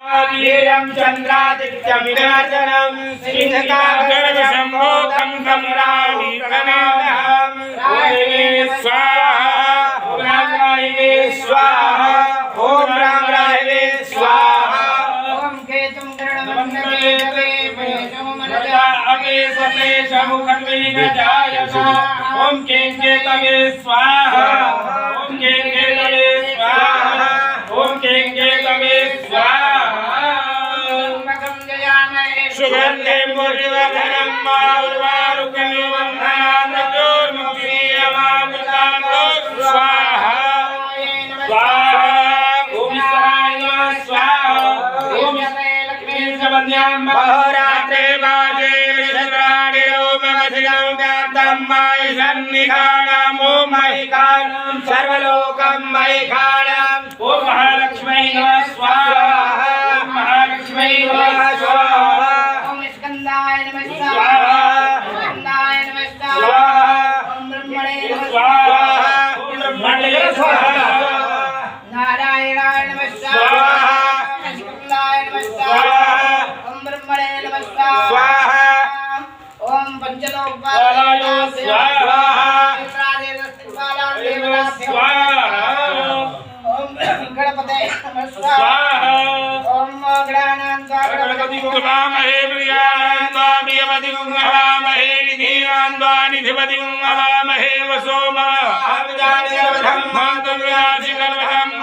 वीरं चन्द्रादित्यमिनार्जनं सिंहकागरशम्भोकं कमलानि प्रणमाम्यहं स्वाहा ॐ राम रायवे स्वाहा ॐ केतुं गरुडमण्डले ॐ केतवे स्वाहा ॐ केतवे स्वाहा ॐ केतवे स्वाहा सुगन्धे मुर्वधनं मारुवारुकमिवं धनान्द्रजोर्मुखीयमामृतान्दो स्वाहा स्वाहा ॐ ईश्वराय नमः स्वाहा ॐ लक्ष्मीर्जवन्यां अहोरात्रे बाजे विषद्राणि रोममधिगं व्याप्तं मयि सन्निधानम् ॐ महिकानं सर्वलोकं महिकानं ॐ महालक्ष्मै नमः स्वाहा ॐ महालक्ष्मै नमः स्वाहा ॐ स्कन्दाय नमः स्वाहा स्कन्दाय नमः स्वाहा ॐ ब्रह्मणे नमः स्वाहा ॐ ब्रह्मणे स्वाहा नारायणाय नमः स्वाहा स्कन्दाय नमः स्वाहा ॐ ब्रह्मणे नमः स्वाहा ॐ पंचलोकपालाय स्वाहा गणपते नमः स्वाहा ॐ गणानां गणपति गुहामहे प्रियानां प्रियपति गुहामहे निधिनां निधिपति गुहामहे वसोम आमजानि धम्मं तुव्यासि कर्मधम्म